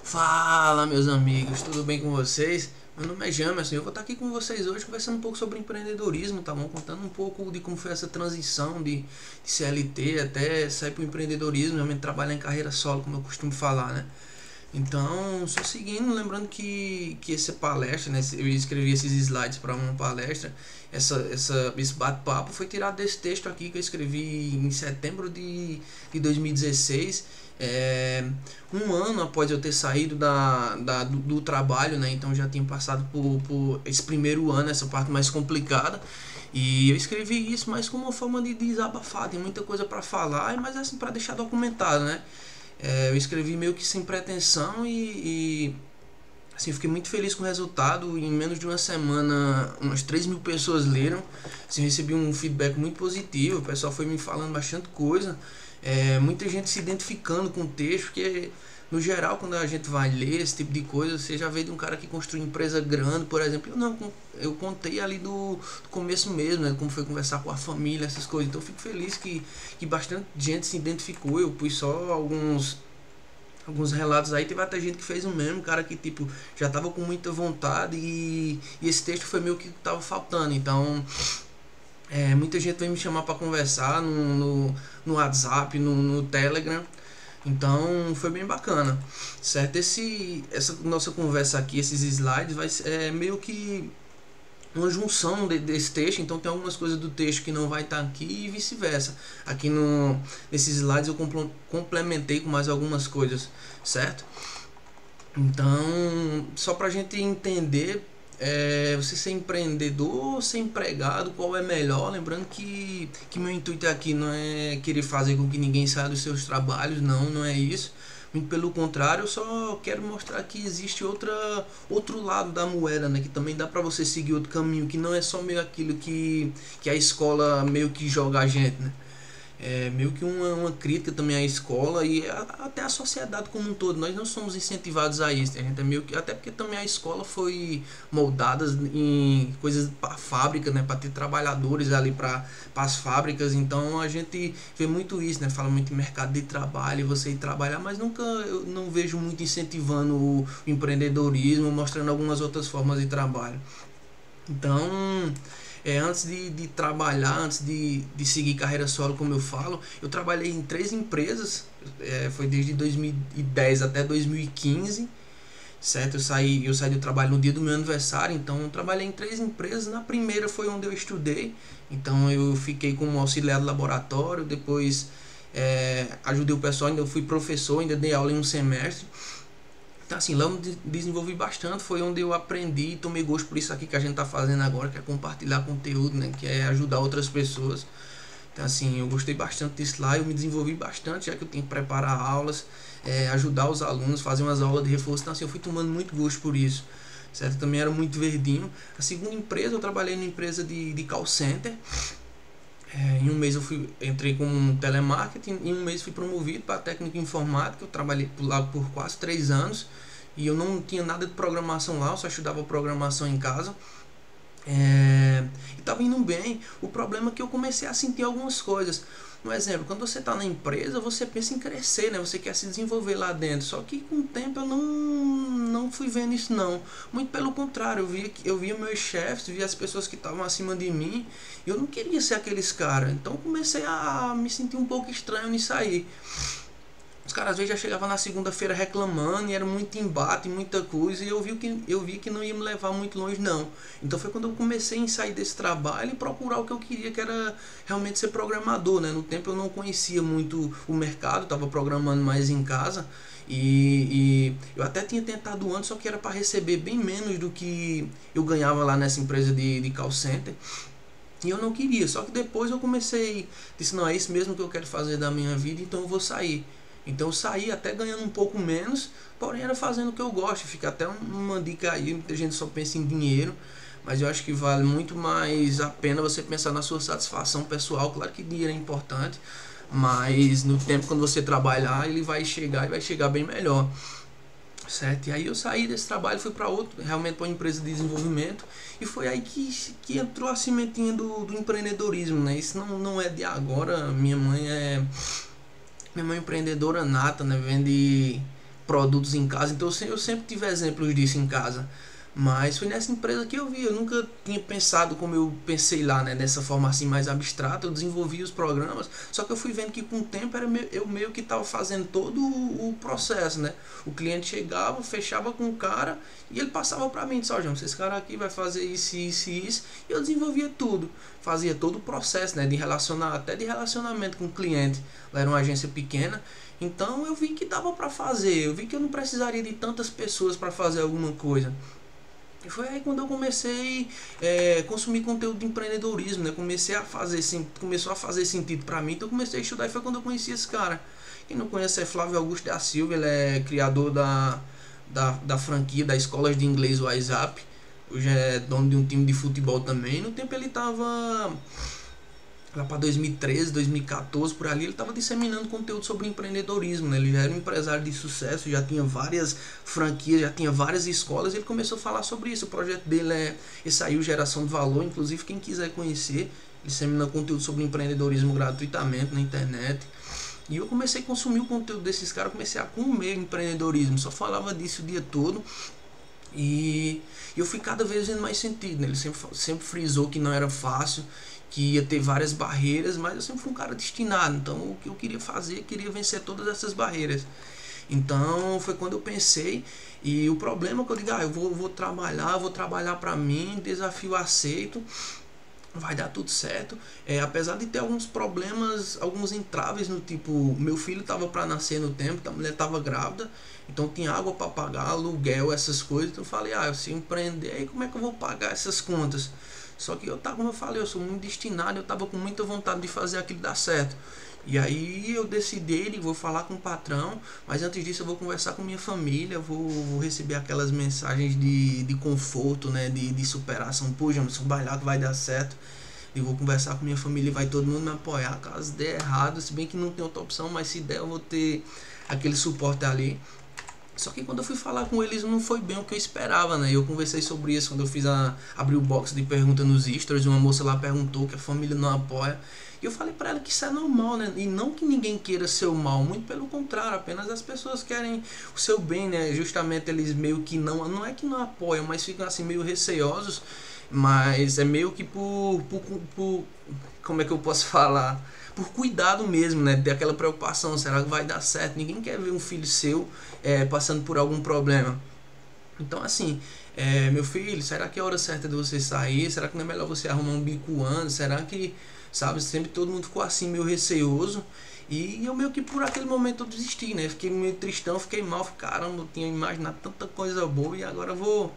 Fala, meus amigos, tudo bem com vocês? Meu nome é Jamerson e eu vou estar aqui com vocês hoje conversando um pouco sobre empreendedorismo, tá bom? Contando um pouco de como foi essa transição de CLT até sair para o empreendedorismo, realmente trabalhar em carreira solo, como eu costumo falar, né? Então, só seguindo, lembrando que essa palestra, né, eu escrevi esses slides para uma palestra, esse bate-papo foi tirado desse texto aqui que eu escrevi em setembro de 2016, um ano após eu ter saído do trabalho, né, então já tinha passado por esse primeiro ano, essa parte mais complicada, e eu escrevi isso mais como uma forma de desabafar, tem muita coisa para falar, mas assim, para deixar documentado, né? Eu escrevi meio que sem pretensão e assim, fiquei muito feliz com o resultado. Em menos de uma semana, umas 3 mil pessoas leram. Assim, recebi um feedback muito positivo. O pessoal foi me falando bastante coisa. Muita gente se identificando com o texto, porque no geral, quando a gente vai ler esse tipo de coisa, você já vê de um cara que construiu empresa grande, por exemplo. Eu contei ali do começo mesmo, né? Como foi conversar com a família, essas coisas. Então, eu fico feliz que bastante gente se identificou. Eu pus só alguns relatos aí, teve até gente que fez o mesmo, cara que tipo já tava com muita vontade e esse texto foi meio que tava faltando. Então, muita gente veio me chamar para conversar no WhatsApp, no Telegram. Então foi bem bacana, certo? Essa nossa conversa aqui, esses slides, vai ser meio que uma junção desse texto. Então tem algumas coisas do texto que não vai estar aqui e vice-versa. Aqui nesses slides eu complementei com mais algumas coisas, certo? Então, só para a gente entender, você ser empreendedor ou ser empregado, qual é melhor? Lembrando que meu intuito aqui não é querer fazer com que ninguém saia dos seus trabalhos, não é isso. Muito pelo contrário, eu só quero mostrar que existe outro lado da moeda, né? Que também dá para você seguir outro caminho, que não é só meio aquilo que a escola meio que joga a gente, né? Meio que uma crítica também à escola e até à sociedade como um todo. Nós não somos incentivados a isso. A gente é meio que, até porque também a escola foi moldada em coisas para fábrica, né, para ter trabalhadores ali para as fábricas. Então a gente vê muito isso, né? Fala muito em mercado de trabalho, você ir trabalhar, mas nunca eu não vejo muito incentivando o empreendedorismo, mostrando algumas outras formas de trabalho. Então, antes de trabalhar, antes de seguir carreira solo, como eu falo, eu trabalhei em 3 empresas, foi desde 2010 até 2015, certo? Eu saí do trabalho no dia do meu aniversário, então eu trabalhei em 3 empresas. Na primeira foi onde eu estudei, então eu fiquei como auxiliar de laboratório, depois ajudei o pessoal, ainda fui professor, ainda dei aula em um semestre. Então, assim, lá eu me desenvolvi bastante, foi onde eu aprendi e tomei gosto por isso aqui que a gente tá fazendo agora, que é compartilhar conteúdo, né, que é ajudar outras pessoas. Então, assim, eu gostei bastante disso lá, eu me desenvolvi bastante, já que eu tenho que preparar aulas, ajudar os alunos, fazer umas aulas de reforço. Então, assim, eu fui tomando muito gosto por isso, certo? Eu também era muito verdinho. A segunda empresa, eu trabalhei numa empresa de call center. Em um mês entrei com telemarketing, em um mês fui promovido para técnico informático. Eu trabalhei lá por quase 3 anos e eu não tinha nada de programação lá, eu só estudava programação em casa. E estava indo bem. O problema é que eu comecei a sentir algumas coisas. Um exemplo, quando você está na empresa, você pensa em crescer, né? Você quer se desenvolver lá dentro. Só que com o tempo eu não fui vendo isso não. Muito pelo contrário, eu via meus chefes, via as pessoas que estavam acima de mim. E eu não queria ser aqueles caras. Então eu comecei a me sentir um pouco estranho nisso aí. Os caras às vezes já chegavam na segunda-feira reclamando e era muito embate, muita coisa, e eu vi que não ia me levar muito longe não. Então foi quando eu comecei a sair desse trabalho e procurar o que eu queria, que era realmente ser programador, né? No tempo eu não conhecia muito o mercado, estava programando mais em casa e eu até tinha tentado antes, só que era para receber bem menos do que eu ganhava lá nessa empresa de call center. E eu não queria, só que depois eu comecei, disse, não, é isso mesmo que eu quero fazer da minha vida, então eu vou sair. Então eu saí até ganhando um pouco menos, porém era fazendo o que eu gosto. Fica até uma dica aí, muita gente só pensa em dinheiro, mas eu acho que vale muito mais a pena você pensar na sua satisfação pessoal. Claro que dinheiro é importante, mas no tempo quando você trabalhar, ele vai chegar e vai chegar bem melhor. Certo? E aí eu saí desse trabalho, fui para outro, realmente para uma empresa de desenvolvimento, e foi aí que entrou a cimentinha do empreendedorismo, né? Isso não é de agora. Minha mãe é empreendedora nata, né? Vende produtos em casa. Então eu sempre tive exemplos disso em casa. Mas foi nessa empresa que eu vi. Eu nunca tinha pensado como eu pensei lá, né? Dessa forma assim mais abstrata. Eu desenvolvi os programas. Só que eu fui vendo que com o tempo eu meio que estava fazendo todo o processo, né? O cliente chegava, fechava com o cara e ele passava para mim. Disse, ó, João, esse cara aqui vai fazer isso, isso e isso. E eu desenvolvia tudo. Fazia todo o processo, né? Até de relacionamento com o cliente. Lá era uma agência pequena. Então eu vi que dava para fazer. Eu vi que eu não precisaria de tantas pessoas para fazer alguma coisa. E foi aí quando eu comecei consumir conteúdo de empreendedorismo, né? Começou a fazer sentido para mim, então eu comecei a estudar e foi quando eu conheci esse cara. Quem não conhece é Flávio Augusto da Silva, ele é criador da franquia da escolas de inglês WhatsApp. Hoje é dono de um time de futebol também. No tempo ele estava lá para 2013, 2014, por ali, ele estava disseminando conteúdo sobre empreendedorismo, né? Ele já era um empresário de sucesso, já tinha várias franquias, já tinha várias escolas, ele começou a falar sobre isso. O projeto dele é saiu Geração de Valor, inclusive quem quiser conhecer, dissemina conteúdo sobre empreendedorismo gratuitamente na internet. E eu comecei a consumir o conteúdo desses caras, comecei a comer empreendedorismo, só falava disso o dia todo. E eu fui cada vez vendo mais sentido, né? Ele sempre frisou que não era fácil, que ia ter várias barreiras, mas eu sempre fui um cara destinado. Então o que eu queria fazer, queria vencer todas essas barreiras. Então foi quando eu pensei, e o problema é que eu digo, eu vou trabalhar para mim, desafio aceito, vai dar tudo certo. Apesar de ter alguns problemas, alguns entraves, no tipo, meu filho estava para nascer no tempo, a mulher estava grávida, então tinha água para pagar, aluguel, essas coisas. Então eu falei, se eu empreender, aí como é que eu vou pagar essas contas? Só que como eu falei, eu sou muito destinado, eu estava com muita vontade de fazer aquilo dar certo. E aí eu decidi, vou falar com o patrão, mas antes disso eu vou conversar com minha família, vou receber aquelas mensagens de conforto, né, de superação. Pô, João, vai lá que vai dar certo. E vou conversar com minha família e vai todo mundo me apoiar, caso der errado, se bem que não tem outra opção, mas se der eu vou ter aquele suporte ali. Só que quando eu fui falar com eles não foi bem o que eu esperava, né? Eu conversei sobre isso quando eu abri o box de pergunta nos stories. Uma moça lá perguntou que a família não apoia. E eu falei pra ela que isso é normal, né? E não que ninguém queira seu mal, muito pelo contrário, apenas as pessoas querem o seu bem, né? Justamente eles meio que não é que não apoiam, mas ficam assim meio receosos. Mas é meio que por como é que eu posso falar? Por cuidado mesmo, né? Ter aquela preocupação, será que vai dar certo? Ninguém quer ver um filho seu passando por algum problema. Então assim, meu filho, será que é a hora certa de você sair? Será que não é melhor você arrumar um bico antes? Será que, sabe, sempre todo mundo ficou assim meio receoso. E eu meio que por aquele momento eu desisti, né? Fiquei meio tristão, fiquei mal, caramba, eu tinha imaginado tanta coisa boa e agora eu vou...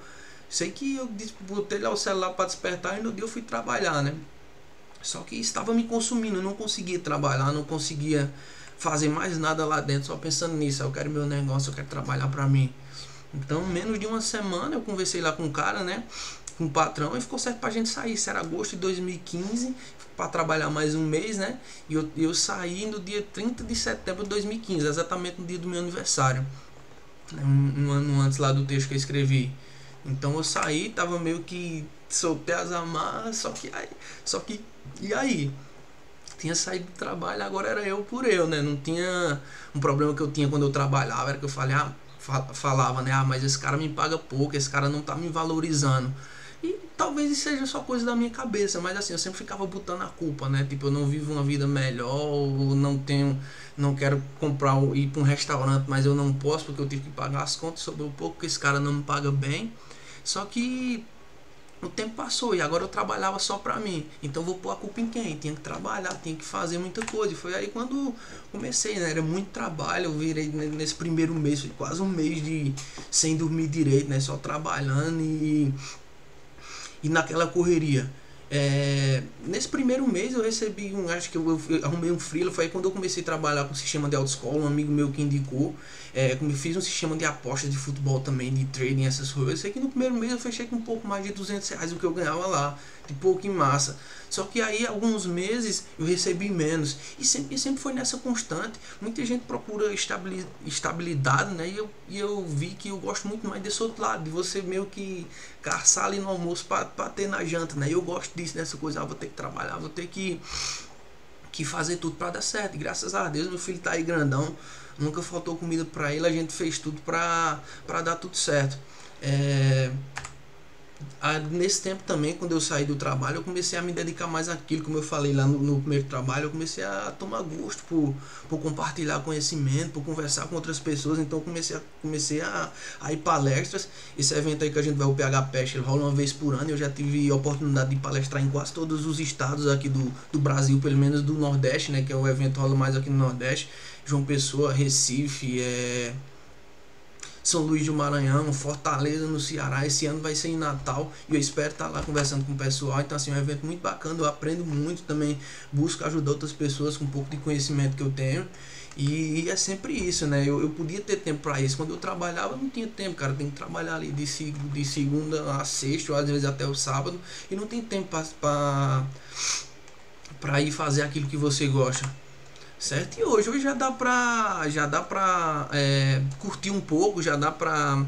Sei que eu botei lá o celular para despertar e no dia eu fui trabalhar, né? Só que estava me consumindo, eu não conseguia trabalhar, não conseguia fazer mais nada lá dentro, só pensando nisso. Eu quero meu negócio, eu quero trabalhar para mim. Então, menos de uma semana eu conversei lá com o cara, né? Com o patrão, e ficou certo pra gente sair. Isso era agosto de 2015, para trabalhar mais um mês, né? E eu saí no dia 30 de setembro de 2015, exatamente no dia do meu aniversário, um ano antes lá do texto que eu escrevi. Então eu saí, tava meio que soltei as amarras, só que e aí? Tinha saído do trabalho, agora era eu por eu, né? Não tinha um problema que eu tinha quando eu trabalhava, era que eu falava, né? Mas esse cara me paga pouco, esse cara não tá me valorizando. E talvez isso seja só coisa da minha cabeça, mas assim, eu sempre ficava botando a culpa, né? Tipo, eu não vivo uma vida melhor, ou não quero ir para um restaurante, mas eu não posso porque eu tive que pagar as contas, sobrou pouco porque esse cara não me paga bem. Só que o tempo passou e agora eu trabalhava só pra mim. Então vou pôr a culpa em quem? Tinha que trabalhar, tinha que fazer muita coisa. E foi aí quando comecei, né? Era muito trabalho. Eu virei nesse primeiro mês, foi quase um mês sem dormir direito, né? Só trabalhando e naquela correria. Nesse primeiro mês eu recebi acho que eu arrumei um freela, foi aí quando eu comecei a trabalhar com o sistema de autoescola, um amigo meu que indicou. Eu fiz um sistema de apostas de futebol também, de trading, essas coisas. Eu sei que no primeiro mês eu fechei com um pouco mais de R$200 do que eu ganhava lá, de pouco em massa. Só que aí alguns meses eu recebi menos e sempre foi nessa constante. Muita gente procura estabilidade, né? E eu vi que eu gosto muito mais desse outro lado, de você meio que caçar ali no almoço para ter na janta, né? Eu gosto disso, dessa coisa, vou ter que trabalhar, vou ter que fazer tudo para dar certo. E graças a Deus meu filho tá aí grandão, nunca faltou comida para ele, a gente fez tudo para dar tudo certo. Nesse tempo também, quando eu saí do trabalho, eu comecei a me dedicar mais àquilo, como eu falei lá no primeiro trabalho, eu comecei a tomar gosto por compartilhar conhecimento, por conversar com outras pessoas. Então eu comecei a ir palestras. Esse evento aí que a gente vai, o PH Pest, ele rola uma vez por ano. Eu já tive a oportunidade de palestrar em quase todos os estados aqui do Brasil, pelo menos do Nordeste, né, que é o evento rola mais aqui no Nordeste. João Pessoa, Recife, São Luís do Maranhão, Fortaleza no Ceará. Esse ano vai ser em Natal e eu espero estar lá conversando com o pessoal. Então assim, é um evento muito bacana, eu aprendo muito também, busco ajudar outras pessoas com um pouco de conhecimento que eu tenho. E é sempre isso, né? Eu podia ter tempo para isso. Quando eu trabalhava, eu não tinha tempo, cara. Tem que trabalhar ali de segunda a sexta, ou às vezes até o sábado, e não tem tempo para ir fazer aquilo que você gosta. Certo? E hoje já dá pra curtir um pouco, já dá pra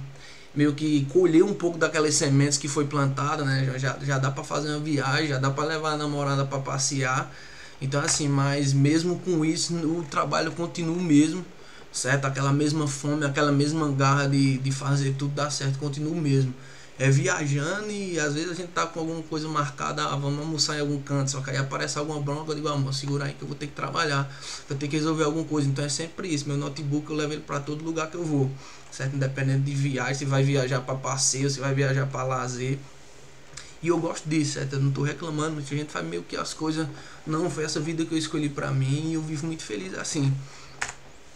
meio que colher um pouco daquelas sementes que foi plantada, né? Já dá pra fazer uma viagem, já dá pra levar a namorada pra passear. Então assim, mas mesmo com isso, o trabalho continua o mesmo, certo? Aquela mesma fome, aquela mesma garra de fazer tudo dar certo, continua o mesmo. Viajando, e às vezes a gente tá com alguma coisa marcada, vamos almoçar em algum canto, só que aí aparece alguma bronca, eu digo, amor, segura aí que eu vou ter que trabalhar, vou ter que resolver alguma coisa. Então é sempre isso, meu notebook eu levo ele para todo lugar que eu vou, certo? Independente de viagem, se vai viajar para passeio, se vai viajar para lazer. E eu gosto disso, certo? Eu não tô reclamando, muita gente faz meio que as coisas, não foi essa vida que eu escolhi para mim, e eu vivo muito feliz assim,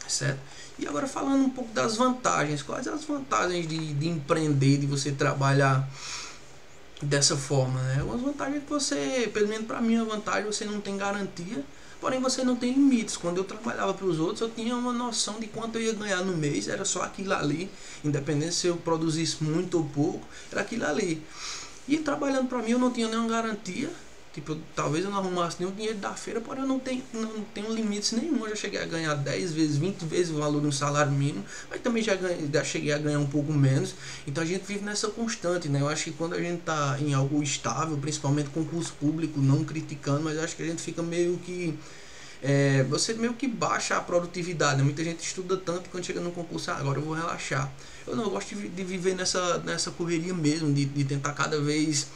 certo? E agora falando um pouco das vantagens, quais as vantagens de empreender, de você trabalhar dessa forma, né? Uma vantagem é que você, pelo menos para mim, a vantagem, você não tem garantia, porém você não tem limites. Quando eu trabalhava para os outros, eu tinha uma noção de quanto eu ia ganhar no mês, era só aquilo ali, independente se eu produzisse muito ou pouco, era aquilo ali. E trabalhando para mim, eu não tinha nenhuma garantia. Tipo, talvez eu não arrumasse nenhum dinheiro da feira, porém eu não tenho limites nenhum. Eu já cheguei a ganhar 10 vezes, 20 vezes o valor de um salário mínimo, mas também já cheguei a ganhar um pouco menos. Então a gente vive nessa constante, né? Eu acho que quando a gente tá em algo estável, principalmente concurso público, não criticando, mas acho que a gente fica meio que... você meio que baixa a produtividade, né? Muita gente estuda tanto que quando chega no concurso, agora eu vou relaxar. Eu não, eu gosto de viver nessa correria mesmo, de tentar cada vez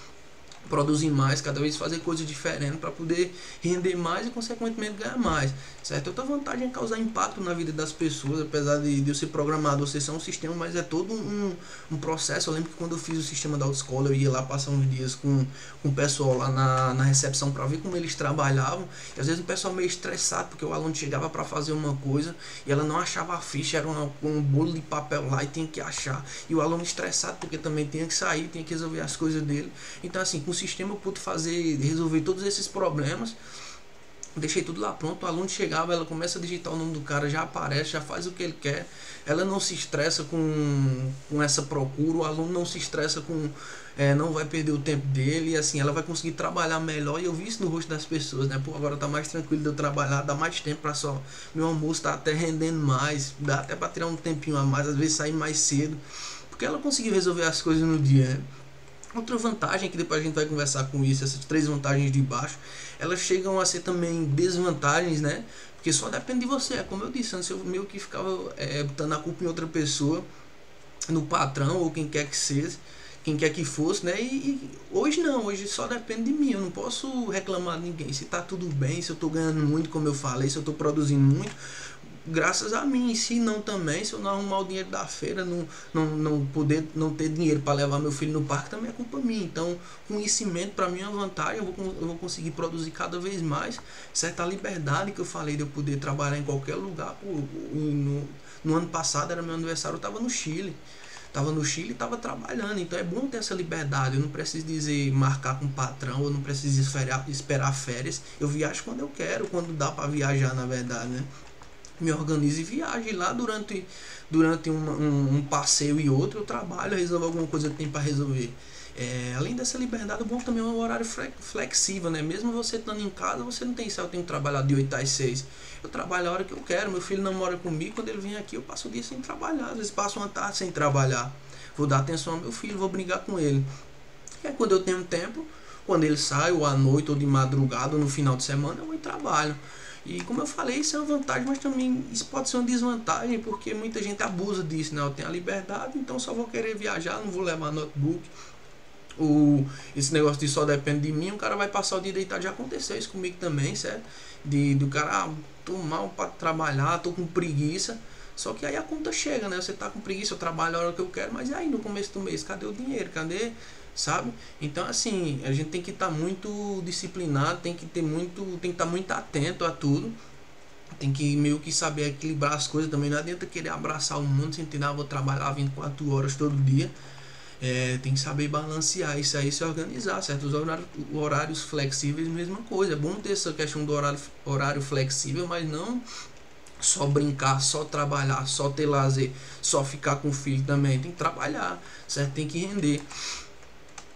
produzir mais, cada vez fazer coisas diferentes para poder render mais e consequentemente ganhar mais, certo? Outra vantagem é causar impacto na vida das pessoas, apesar de eu ser programador, você ser um sistema, mas é todo um processo. Eu lembro que quando eu fiz o sistema da autoescola, eu ia lá passar uns dias com o pessoal lá na recepção para ver como eles trabalhavam, e às vezes o pessoal meio estressado, porque o aluno chegava para fazer uma coisa e ela não achava a ficha, era um bolo de papel lá e tinha que achar, e o aluno estressado porque também tinha que sair, tinha que resolver as coisas dele. Então assim, com o sistema eu pude resolver todos esses problemas. Deixei tudo lá pronto, o aluno chegava, ela começa a digitar o nome do cara, já aparece, já faz o que ele quer. Ela não se estressa com essa procura, o aluno não se estressa não vai perder o tempo dele, e assim, ela vai conseguir trabalhar melhor. E eu vi isso no rosto das pessoas, né? Pô, agora tá mais tranquilo de eu trabalhar, dá mais tempo para só, meu almoço tá até rendendo mais, dá até para tirar um tempinho a mais, às vezes sair mais cedo, porque ela conseguiu resolver as coisas no dia, né? Outra vantagem, que depois a gente vai conversar com isso, essas três vantagens de baixo, elas chegam a ser também desvantagens, né? Porque só depende de você, é como eu disse antes, eu meio que ficava botando a culpa em outra pessoa, no patrão ou quem quer que seja, quem quer que fosse, né? E hoje não, hoje só depende de mim, eu não posso reclamar de ninguém. Se tá tudo bem, se eu tô ganhando muito, como eu falei, se eu tô produzindo muito, graças a mim. Se não também, se eu não arrumar o dinheiro da feira, não ter dinheiro para levar meu filho no parque, também é culpa minha. Então, conhecimento para mim é uma vantagem, eu vou conseguir produzir cada vez mais. Certa liberdade que eu falei de eu poder trabalhar em qualquer lugar. No ano passado era meu aniversário, eu estava no Chile. E estava trabalhando, então é bom ter essa liberdade. Eu não preciso marcar com o patrão, eu não preciso esperar férias. Eu viajo quando eu quero, quando dá para viajar, na verdade, né? Me organizo e viajo, e lá durante um passeio e outro eu trabalho, resolvo alguma coisa que tem para resolver. Além dessa liberdade, o bom também é um horário flexível, né? Mesmo você estando em casa, você não tem isso, eu tenho que trabalhar de 8 às 6. Eu trabalho a hora que eu quero, meu filho não mora comigo, quando ele vem aqui eu passo o dia sem trabalhar, às vezes passo uma tarde sem trabalhar. Vou dar atenção ao meu filho, vou brigar com ele. E aí, quando eu tenho tempo, quando ele sai, ou à noite, ou de madrugada, ou no final de semana, eu vou e trabalho. E como eu falei, isso é uma vantagem, mas também isso pode ser uma desvantagem, porque muita gente abusa disso, né? Eu tenho a liberdade, então só vou querer viajar, não vou levar notebook. Esse negócio de só depende de mim, o cara vai passar o dia deitado. Já aconteceu isso comigo também, certo? Do cara, tô mal para trabalhar, tô com preguiça. Só que aí a conta chega, né? Você tá com preguiça, eu trabalho a hora que eu quero, mas e aí no começo do mês, cadê o dinheiro? Cadê, sabe? Então assim, a gente tem que estar muito disciplinado, tem que estar muito atento a tudo. Tem que meio que saber equilibrar as coisas também. Não adianta querer abraçar o mundo sem entender, vou trabalhar 24 horas todo dia. Tem que saber balancear isso aí, se organizar, certo? Os horários flexíveis, mesma coisa. É bom ter essa questão do horário flexível, mas não só brincar, só trabalhar, só ter lazer, só ficar com o filho também. Tem que trabalhar, certo? Tem que render.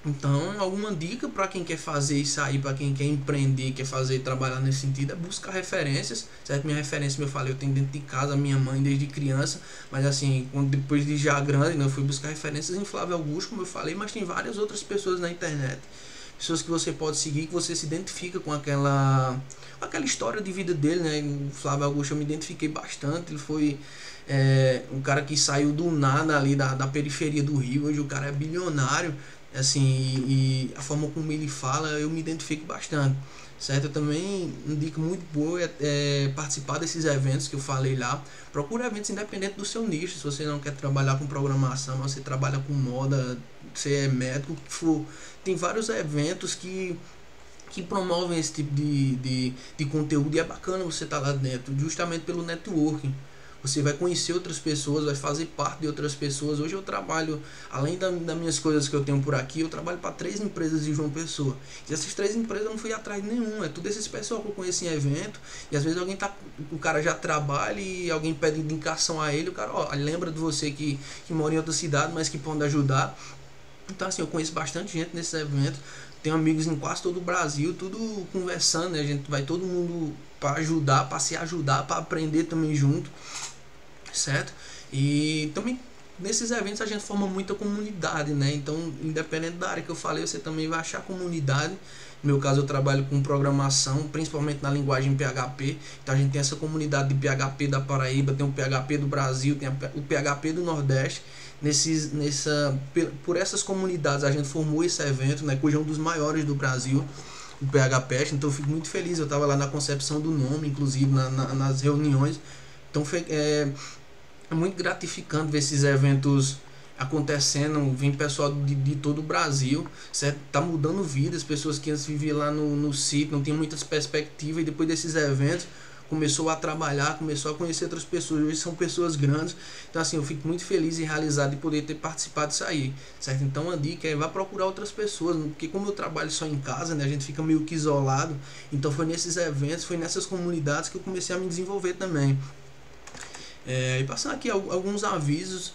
Então, alguma dica para quem quer fazer isso aí, para quem quer empreender, quer fazer, trabalhar nesse sentido, é buscar referências, certo? Minha referência, como eu falei, eu tenho dentro de casa, minha mãe desde criança, mas assim, depois de já grande, né, eu fui buscar referências em Flávio Augusto, como eu falei, mas tem várias outras pessoas na internet, pessoas que você pode seguir, que você se identifica com aquela história de vida dele, né? O Flávio Augusto eu me identifiquei bastante, ele foi um cara que saiu do nada ali da periferia do Rio, hoje o cara é bilionário, assim, e a forma como ele fala eu me identifico bastante, certo? Eu também indico muito boa participar desses eventos que eu falei lá. Procura eventos independente do seu nicho. Se você não quer trabalhar com programação, você trabalha com moda, você é médico, o que for, tem vários eventos que promovem esse tipo de conteúdo, e é bacana você estar lá dentro, justamente pelo networking. Você vai conhecer outras pessoas, vai fazer parte de outras pessoas. Hoje eu trabalho, além das minhas coisas que eu tenho por aqui, eu trabalho para 3 empresas de João Pessoa. E essas 3 empresas eu não fui atrás de nenhum. É tudo esses pessoal que eu conheço em evento. E às vezes o cara já trabalha e alguém pede indicação a ele. O cara, lembra de você que mora em outra cidade, mas que pode ajudar. Então assim, eu conheço bastante gente nesses eventos. Tenho amigos em quase todo o Brasil, tudo conversando, né? A gente vai todo mundo para ajudar, para se ajudar, para aprender também junto, certo? E também nesses eventos a gente forma muita comunidade, né? Então, independente da área que eu falei, você também vai achar comunidade. No meu caso, eu trabalho com programação, principalmente na linguagem PHP. Então, a gente tem essa comunidade de PHP da Paraíba, tem o PHP do Brasil, tem o PHP do Nordeste. Por essas comunidades a gente formou esse evento, né? Cujo é um dos maiores do Brasil, o PHP. Então, eu fico muito feliz. Eu estava lá na concepção do nome, inclusive nas reuniões. Então, é muito gratificante ver esses eventos acontecendo, vem pessoal de todo o Brasil, certo? Tá mudando vidas, pessoas que antes viviam lá no sítio, não tinham muitas perspectivas, e depois desses eventos começou a trabalhar, começou a conhecer outras pessoas, hoje são pessoas grandes. Então assim, eu fico muito feliz e realizado de poder ter participado disso aí, certo? Então a dica é: vá procurar outras pessoas, porque como eu trabalho só em casa, né, a gente fica meio que isolado. Então foi nesses eventos, foi nessas comunidades que eu comecei a me desenvolver também. E passando aqui alguns avisos,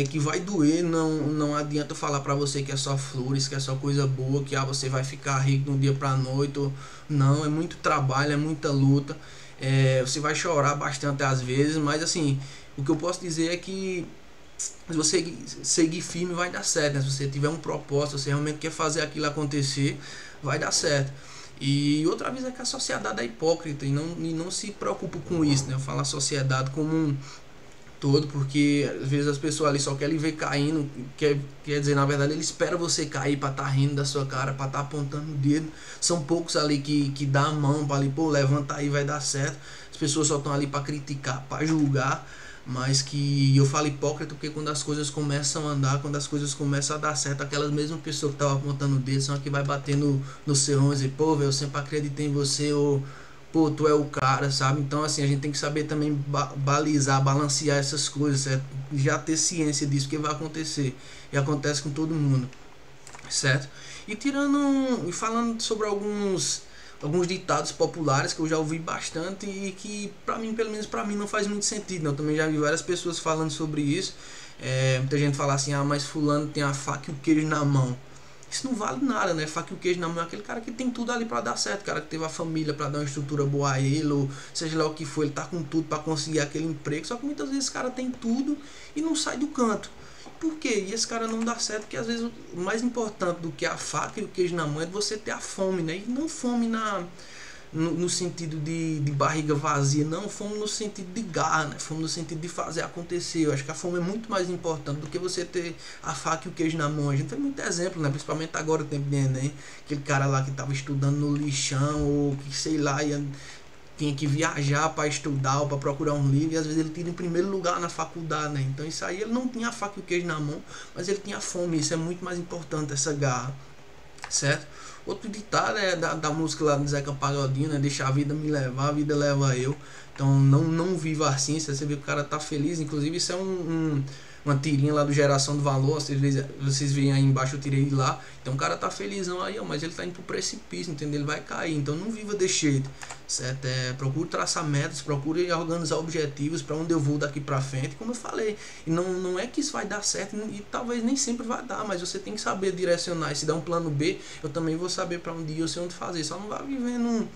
que vai doer. Não adianta falar pra você que é só flores, que é só coisa boa, que você vai ficar rico de um dia pra noite. Não, é muito trabalho, é muita luta. Você vai chorar bastante às vezes, mas assim, o que eu posso dizer é que se você seguir firme vai dar certo, né? Se você tiver um propósito, se você realmente quer fazer aquilo acontecer, vai dar certo. E outra vez é que a sociedade é hipócrita e não se preocupa com isso, né? Eu falo a sociedade como um todo, porque às vezes as pessoas ali só querem ver caindo, quer dizer, na verdade ele espera você cair para estar rindo da sua cara, para estar apontando o dedo. São poucos ali que dá a mão para ali, pô, levanta aí, vai dar certo. As pessoas só estão ali para criticar, para julgar. Mas que eu falo hipócrita porque quando as coisas começam a andar, quando as coisas começam a dar certo, aquelas mesmas pessoas que estavam apontando o dedo são as que vai bater no seu ombro e dizer: pô, velho, eu sempre acreditei em você, ou pô, tu é o cara, sabe? Então assim, a gente tem que saber também balizar, balancear essas coisas, certo? Já ter ciência disso, que vai acontecer. E acontece com todo mundo, certo? E falando sobre alguns ditados populares que eu já ouvi bastante e que pra mim, pelo menos pra mim, não faz muito sentido, né? Eu também já vi várias pessoas falando sobre isso. Muita gente fala assim: mas fulano tem a faca e o queijo na mão. Isso não vale nada, né? Faca e o queijo na mão é aquele cara que tem tudo ali pra dar certo, cara que teve a família pra dar uma estrutura boa a ele, ou seja lá o que for, ele tá com tudo pra conseguir aquele emprego. Só que muitas vezes esse cara tem tudo e não sai do canto. Por quê? E esse cara não dá certo, porque às vezes o mais importante do que a faca e o queijo na mão é você ter a fome, né? E não fome no sentido de barriga vazia, não, fome no sentido de garra, né? Fome no sentido de fazer acontecer. Eu acho que a fome é muito mais importante do que você ter a faca e o queijo na mão. A gente tem muito exemplo, né? Principalmente agora, o tempo de Enem, aquele cara lá que tava estudando no lixão, ou que sei lá, tinha que viajar para estudar ou para procurar um livro, e às vezes ele tira em primeiro lugar na faculdade, né? Então isso aí, ele não tinha a faca e o queijo na mão, mas ele tinha fome. Isso é muito mais importante, essa garra, certo? Outro ditado é da música lá do Zeca Pagodinho, né? Deixa a vida me levar, a vida leva eu. Então não viva assim. Se você vê que o cara tá feliz, inclusive isso é uma tirinha lá do Geração do Valor, vocês veem aí embaixo, eu tirei de lá. Então o cara tá felizão aí, ó, mas ele tá indo pro precipício, entendeu? Ele vai cair, então não viva desse jeito, certo? Procure traçar metas, procure organizar objetivos para onde eu vou daqui pra frente, como eu falei. E não é que isso vai dar certo, e talvez nem sempre vai dar, mas você tem que saber direcionar. E se der um plano B, eu também vou saber para onde ir, eu sei onde fazer. Só não vai vivendo,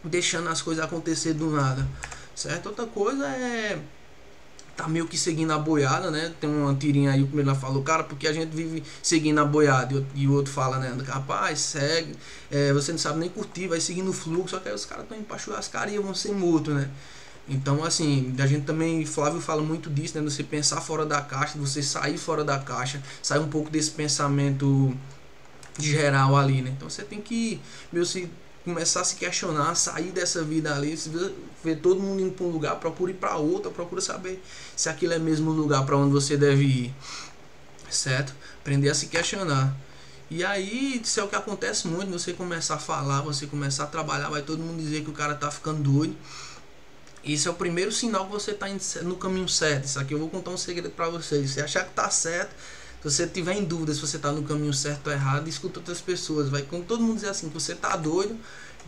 deixando as coisas acontecer do nada, certo? Outra coisa é tá meio que seguindo a boiada, né? Tem uma tirinha aí, o primeiro falou, cara, porque a gente vive seguindo a boiada, e o outro fala, né? Rapaz, segue, você não sabe nem curtir, vai seguindo o fluxo, só que aí os caras estão indo pra churrascaria, vão ser mortos, né? Então, assim, a gente também, Flávio fala muito disso, né? Você pensar fora da caixa, você sair fora da caixa, sair um pouco desse pensamento geral ali, né? Então você tem que, meu, se começar a se questionar, sair dessa vida ali, ver todo mundo indo para um lugar, procura ir para outro, procura saber se aquilo é mesmo o lugar para onde você deve ir, certo? Aprender a se questionar. E aí, isso é o que acontece muito, você começar a falar, você começar a trabalhar, vai todo mundo dizer que o cara tá ficando doido. Isso é o primeiro sinal que você tá no caminho certo. Isso aqui eu vou contar um segredo para vocês. Se achar que tá certo, se você tiver em dúvida se você está no caminho certo ou errado, escuta outras pessoas. Vai com todo mundo dizer assim, que você tá doido,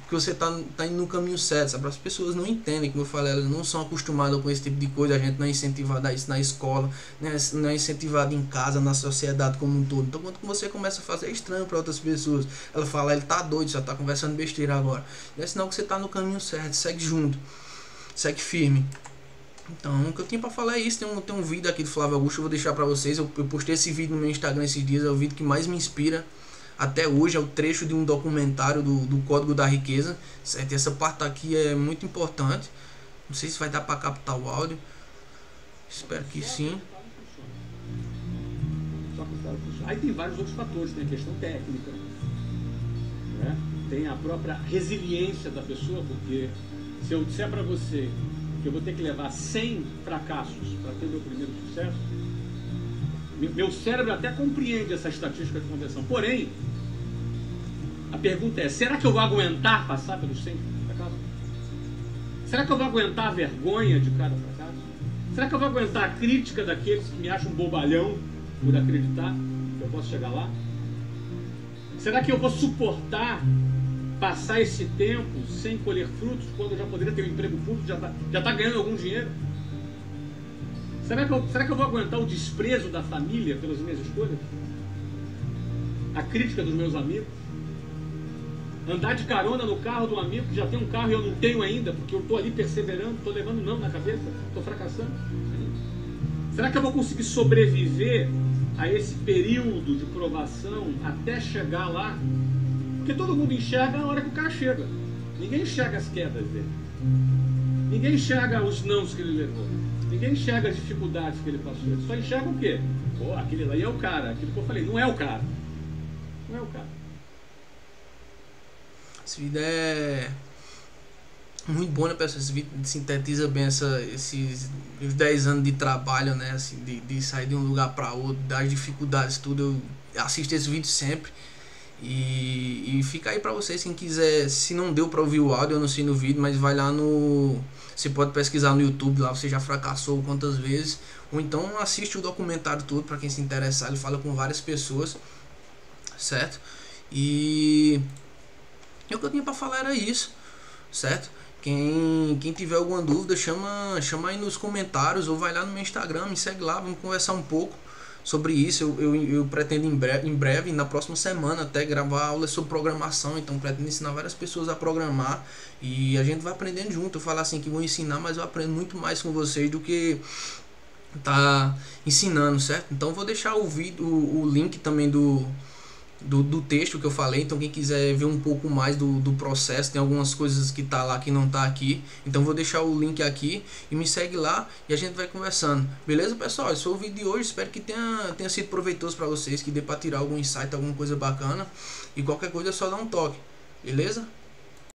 que você tá indo no caminho certo. Sabe? As pessoas não entendem, como eu falei, elas não são acostumadas com esse tipo de coisa. A gente não é incentivado a isso na escola, né? Não é incentivado em casa, na sociedade como um todo. Então quando você começa a fazer, é estranho para outras pessoas. Ela fala, ele tá doido, já tá conversando besteira agora. É sinal que você tá no caminho certo, segue junto, segue firme. Então, o que eu tinha pra falar é isso. Tem um vídeo aqui do Flávio Augusto, eu vou deixar pra vocês. Eu postei esse vídeo no meu Instagram esses dias. É o vídeo que mais me inspira até hoje. É o trecho de um documentário do Código da Riqueza, certo? E essa parte aqui é muito importante. Não sei se vai dar pra captar o áudio. Espero que sim. Aí tem vários outros fatores. Tem a questão técnica, né? Tem a própria resiliência da pessoa. Porque se eu disser pra você que eu vou ter que levar 100 fracassos para ter meu primeiro sucesso, meu cérebro até compreende essa estatística de conversão. Porém, a pergunta é, será que eu vou aguentar passar pelos 100 fracassos? Será que eu vou aguentar a vergonha de cada fracasso? Será que eu vou aguentar a crítica daqueles que me acham bobalhão por acreditar que eu posso chegar lá? Será que eu vou suportar passar esse tempo sem colher frutos, quando eu já poderia ter um emprego público, já tá ganhando algum dinheiro? Será que eu vou aguentar o desprezo da família pelas minhas escolhas? A crítica dos meus amigos? Andar de carona no carro do amigo que já tem um carro e eu não tenho ainda, porque eu estou ali perseverando, estou levando não na cabeça, estou fracassando? Será que eu vou conseguir sobreviver a esse período de provação até chegar lá? Porque todo mundo enxerga na hora que o cara chega. Ninguém enxerga as quedas dele. Ninguém enxerga os nãos que ele levou. Ninguém enxerga as dificuldades que ele passou. Ele só enxerga o quê? Pô, aquele lá é o cara. Aquilo que eu falei, não é o cara. Não é o cara. Esse vídeo é muito bom, né, pessoal? Esse vídeo sintetiza bem esses 10 anos de trabalho, né? Assim, de sair de um lugar para outro, das dificuldades, tudo. Eu assisto esse vídeo sempre. E fica aí pra vocês, quem quiser, se não deu pra ouvir o áudio, eu não sei no vídeo, mas vai lá no... Você pode pesquisar no YouTube, lá você já fracassou quantas vezes, ou então assiste o documentário todo, pra quem se interessar, ele fala com várias pessoas, certo? E o que eu tinha pra falar era isso, certo? Quem tiver alguma dúvida, chama aí nos comentários, ou vai lá no meu Instagram, me segue lá, vamos conversar um pouco sobre isso. Eu pretendo em breve, na próxima semana, até gravar aulas sobre programação. Então pretendo ensinar várias pessoas a programar e a gente vai aprendendo junto. Eu falo assim que vou ensinar, mas eu aprendo muito mais com vocês do que tá ensinando, certo? Então vou deixar o vídeo, o link também do do texto que eu falei. Então quem quiser ver um pouco mais do processo, tem algumas coisas que tá lá que não tá aqui, então vou deixar o link aqui e me segue lá e a gente vai conversando, beleza, pessoal? Esse foi o vídeo de hoje, espero que tenha sido proveitoso para vocês, que dê para tirar algum insight, alguma coisa bacana, e qualquer coisa é só dar um toque, beleza?